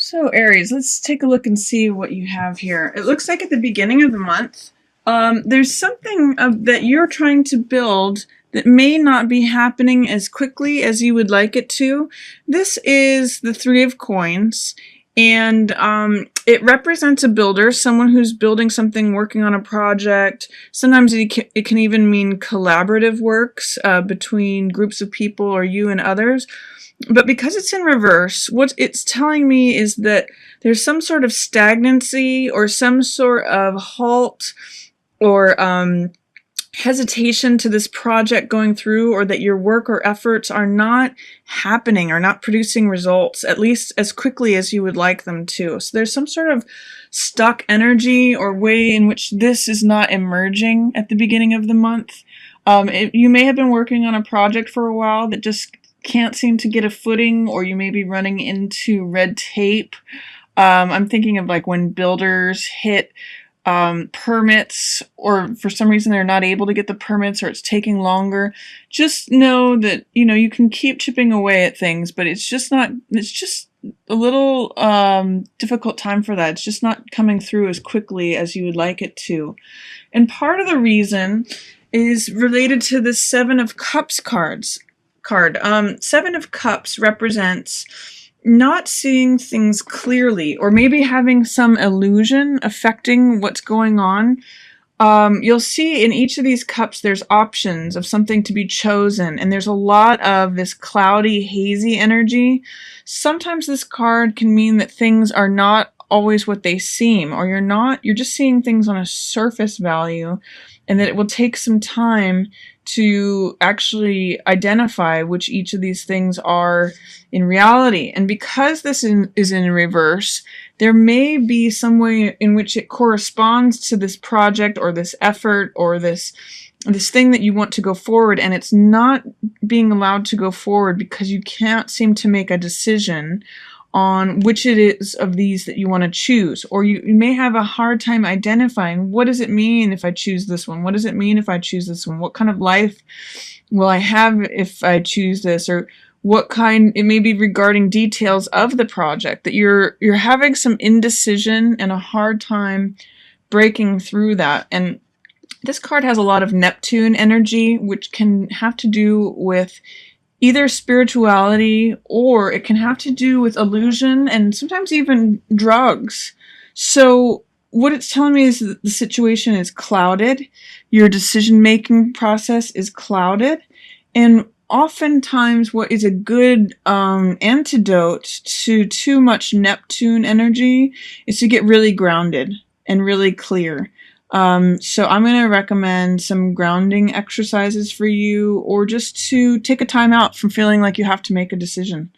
So Aries, let's take a look and see what you have here. It looks like at the beginning of the month, there's something that you're trying to build that may not be happening as quickly as you would like it to. This is the Three of Coins, and it represents a builder, someone who's building something, working on a project. Sometimes it can even mean collaborative works between groups of people or you and others. But because it's in reverse, what it's telling me is that there's some sort of stagnancy or some sort of halt or hesitation to this project going through, or that your work or efforts are not happening or not producing results, at least as quickly as you would like them to. So there's some sort of stuck energy or way in which this is not emerging at the beginning of the month. You may have been working on a project for a while that just can't seem to get a footing, or you may be running into red tape. I'm thinking of like when builders hit permits, or for some reason they're not able to get the permits, or it's taking longer. Just know that, you can keep chipping away at things, but it's just a little difficult time for that. It's just not coming through as quickly as you would like it to. And part of the reason is related to the Seven of Cups card. Seven of Cups represents not seeing things clearly, or maybe having some illusion affecting what's going on. You'll see in each of these cups there's options of something to be chosen, and there's a lot of this cloudy, hazy energy. Sometimes this card can mean that things are not always what they seem, or you're just seeing things on a surface value, and that it will take some time to actually identify which each of these things are in reality. And because this is in reverse, there may be some way in which it corresponds to this project or this effort or this thing that you want to go forward, and it's not being allowed to go forward because you can't seem to make a decision on which it is of these that you want to choose. Or you may have a hard time identifying, what does it mean if I choose this one? What does it mean if I choose this one? What kind of life will I have if I choose this? Or what kind, it may be regarding details of the project, that you're having some indecision and a hard time breaking through that. And this card has a lot of Neptune energy, which can have to do with either spirituality, or it can have to do with illusion and sometimes even drugs. So what it's telling me is that the situation is clouded. Your decision-making process is clouded. And oftentimes what is a good antidote to too much Neptune energy is to get really grounded and really clear. So I'm going to recommend some grounding exercises for you, or just to take a time out from feeling like you have to make a decision.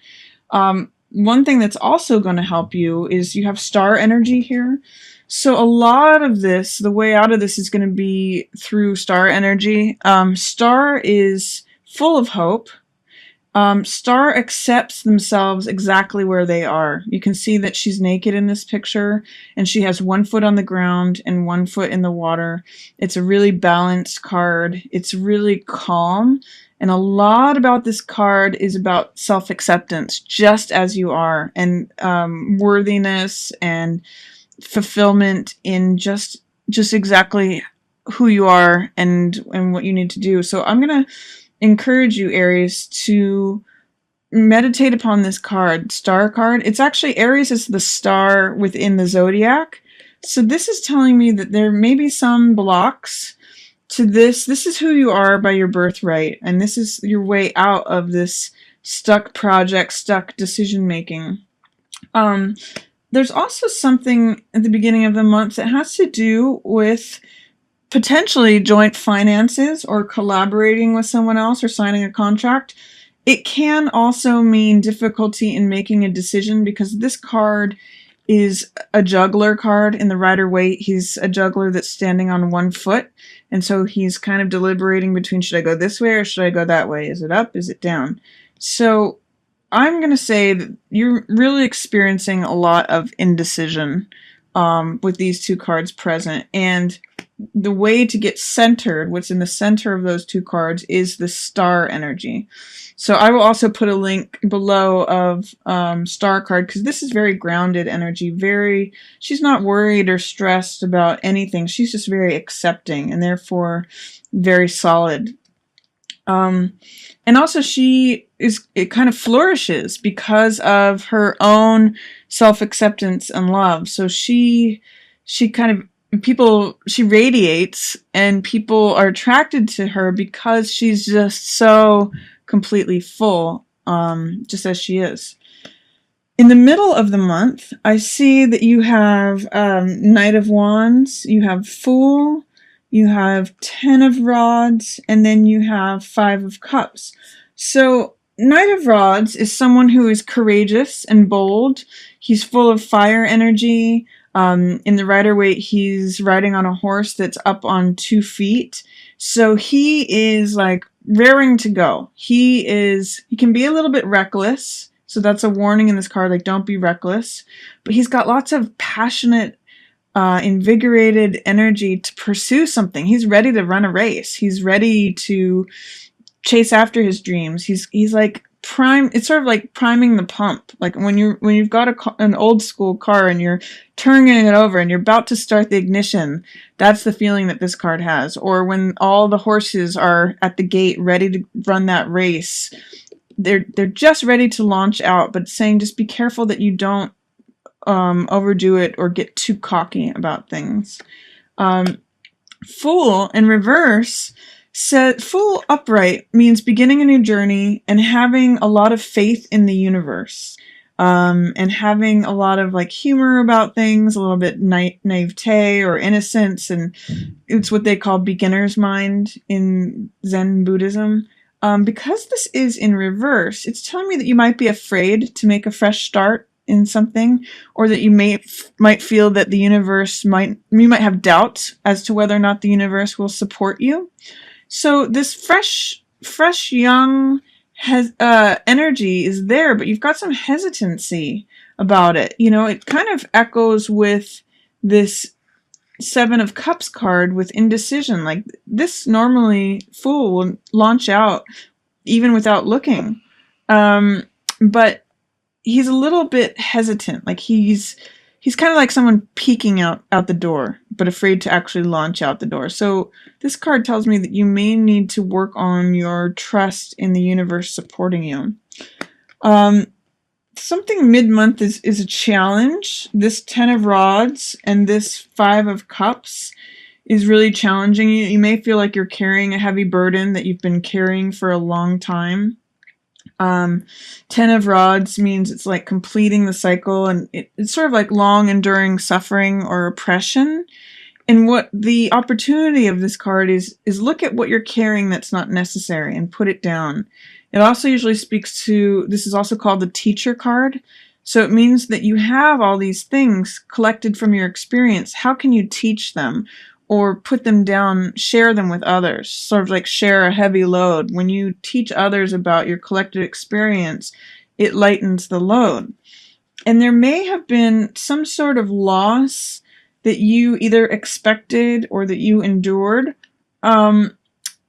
One thing that's also going to help you is you have star energy here. So a lot of this, the way out of this is going to be through star energy. Star is full of hope. Star accepts themselves exactly where they are. You can see that she's naked in this picture, and she has one foot on the ground and one foot in the water. It's a really balanced card. It's really calm. And a lot about this card is about self-acceptance, just as you are, and worthiness and fulfillment in just exactly who you are and what you need to do. So I'm going to encourage you, Aries, to meditate upon this card, star card. It's actually, Aries is the star within the zodiac. So this is telling me that there may be some blocks to this. This is who you are by your birthright, and this is your way out of this stuck project, stuck decision making. There's also something at the beginning of the month that has to do with potentially joint finances, or collaborating with someone else, or signing a contract. It can also mean difficulty in making a decision, because this card is a juggler card in the Rider-Waite. He's a juggler that's standing on one foot, and so he's kind of deliberating between, should I go this way or should I go that way? Is it up? Is it down? So I'm going to say that you're really experiencing a lot of indecision with these two cards present. And the way to get centered, what's in the center of those two cards, is the star energy. So I will also put a link below of star card, because this is very grounded energy. She's not worried or stressed about anything. She's just very accepting and therefore very solid. And also it kind of flourishes because of her own self-acceptance and love. So she radiates, and people are attracted to her because she's just so completely full, just as she is. In the middle of the month, I see that you have Knight of Wands, you have Fool, you have 10 of Rods, and then you have 5 of Cups. So Knight of Rods is someone who is courageous and bold. He's full of fire energy. In the Rider-Waite, he's riding on a horse that's up on 2 feet. So he is like raring to go. He can be a little bit reckless. So that's a warning in this card, like don't be reckless. But he's got lots of passionate, invigorated energy to pursue something. He's ready to run a race. He's ready to chase after his dreams. He's like prime. It's sort of like priming the pump. Like when you've got an old school car and you're turning it over and you're about to start the ignition. That's the feeling that this card has. Or when all the horses are at the gate ready to run that race. They're just ready to launch out, but saying just be careful that you don't overdo it or get too cocky about things. Fool in reverse said, Fool upright means beginning a new journey and having a lot of faith in the universe, and having a lot of like humor about things, a little bit naivete or innocence, and it's what they call beginner's mind in Zen Buddhism. Because this is in reverse, it's telling me that you might be afraid to make a fresh start in something, or that you might feel that the universe you might have doubts as to whether or not the universe will support you. So this fresh young energy is there, but you've got some hesitancy about it. You know, it kind of echoes with this 7 of Cups card with indecision. Like this normally Fool will launch out even without looking, but he's a little bit hesitant. Like he's kind of like someone peeking out the door, but afraid to actually launch out the door. So this card tells me that you may need to work on your trust in the universe supporting you. Something mid-month is a challenge. This 10 of Rods and this 5 of Cups is really challenging you. You may feel like you're carrying a heavy burden that you've been carrying for a long time. 10 of Rods means it's like completing the cycle, and it's sort of like long enduring suffering or oppression. And what the opportunity of this card is look at what you're carrying that's not necessary and put it down. It also usually speaks to, this is also called the teacher card. So it means that you have all these things collected from your experience. How can you teach them? Or put them down, share them with others, sort of like share a heavy load. When you teach others about your collected experience, it lightens the load. And there may have been some sort of loss that you either expected or that you endured.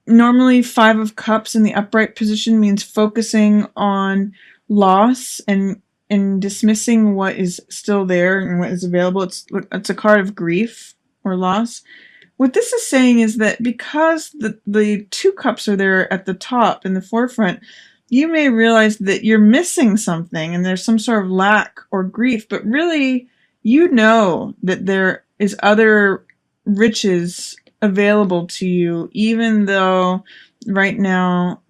Normally 5 of Cups in the upright position means focusing on loss and dismissing what is still there and what is available. It's a card of grief or loss. What this is saying is that because the 2 cups are there at the top in the forefront, you may realize that you're missing something and there's some sort of lack or grief, but really you know that there is other riches available to you, even though right now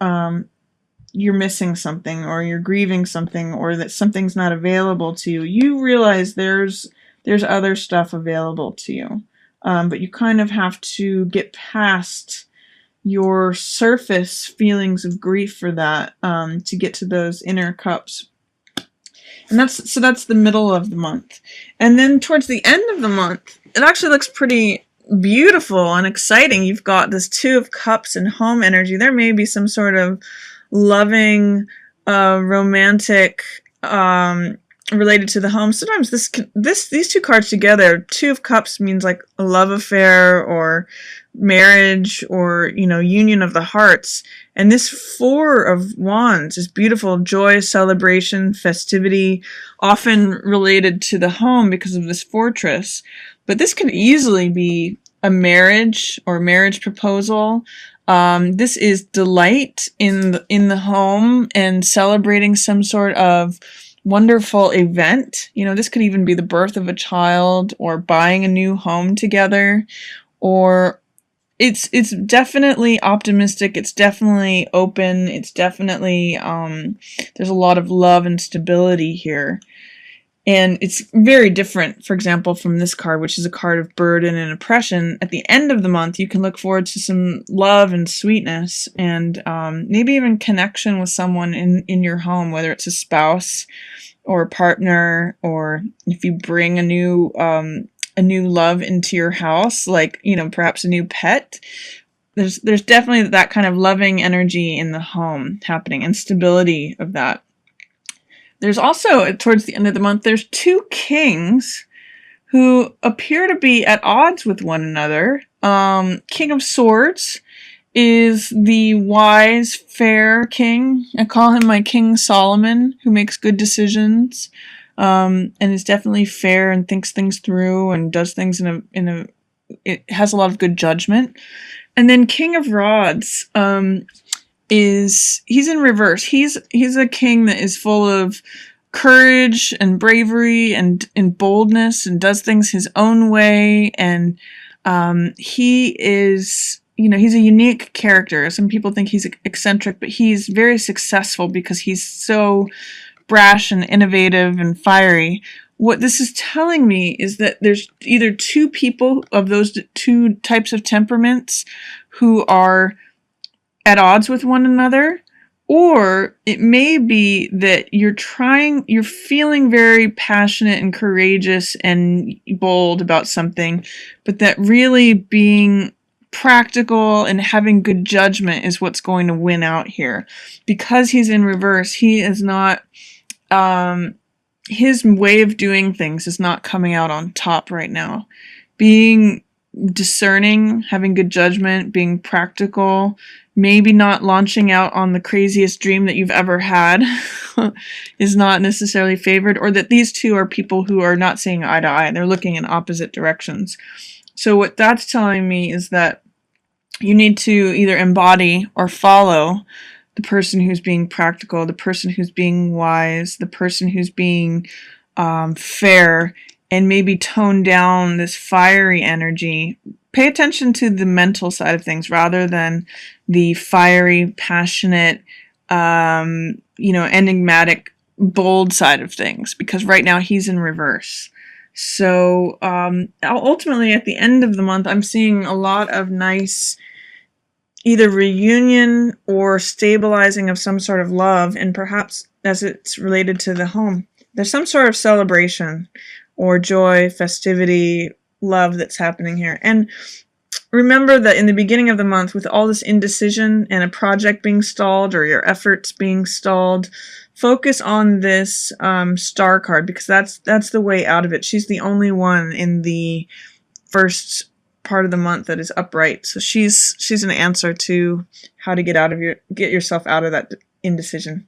you're missing something or you're grieving something or that something's not available to you. You realize there's other stuff available to you. But you kind of have to get past your surface feelings of grief for that to get to those inner cups. And that's the middle of the month. And then towards the end of the month, it actually looks pretty beautiful and exciting. You've got this 2 of Cups and home energy. There may be some sort of loving, romantic related to the home. Sometimes these two cards together, Two of Cups means like a love affair or marriage or, you know, union of the hearts. And this Four of Wands is beautiful, joy, celebration, festivity, often related to the home because of this fortress. But this could easily be a marriage or marriage proposal. This is delight in the home and celebrating some sort of wonderful event. You know, this could even be the birth of a child or buying a new home together, or it's definitely optimistic. It's definitely open. It's definitely, there's a lot of love and stability here. And it's very different, for example, from this card, which is a card of burden and oppression. At the end of the month, you can look forward to some love and sweetness and maybe even connection with someone in your home, whether it's a spouse or a partner, or if you bring a new love into your house, like, you know, perhaps a new pet. There's definitely that kind of loving energy in the home happening and stability of that. There's also, towards the end of the month, there's two kings who appear to be at odds with one another. King of Swords is the wise, fair king. I call him my King Solomon, who makes good decisions, and is definitely fair and thinks things through and does things it has a lot of good judgment. And then King of Rods, he's in reverse. He's a king that is full of courage and bravery and boldness and does things his own way. And he is, you know, he's a unique character. Some people think he's eccentric, but he's very successful because he's so brash and innovative and fiery. What this is telling me is that there's either two people of those two types of temperaments who are at odds with one another, or it may be that you're feeling very passionate and courageous and bold about something, but that really being practical and having good judgment is what's going to win out here. Because he's in reverse, he is not, his way of doing things is not coming out on top right now. Being discerning, having good judgment, being practical, maybe not launching out on the craziest dream that you've ever had is not necessarily favored, or that these two are people who are not seeing eye to eye. They're looking in opposite directions. So what that's telling me is that you need to either embody or follow the person who's being practical, the person who's being wise, the person who's being fair, and maybe tone down this fiery energy. Pay attention to the mental side of things rather than the fiery, passionate, enigmatic, bold side of things, because right now he's in reverse. So ultimately, at the end of the month, I'm seeing a lot of nice either reunion or stabilizing of some sort of love, and perhaps as it's related to the home, there's some sort of celebration or joy, festivity, love that's happening here. And remember that in the beginning of the month, with all this indecision and a project being stalled or your efforts being stalled, focus on this star card, because that's the way out of it. She's the only one in the first part of the month that is upright. So she's an answer to how to get yourself out of that indecision.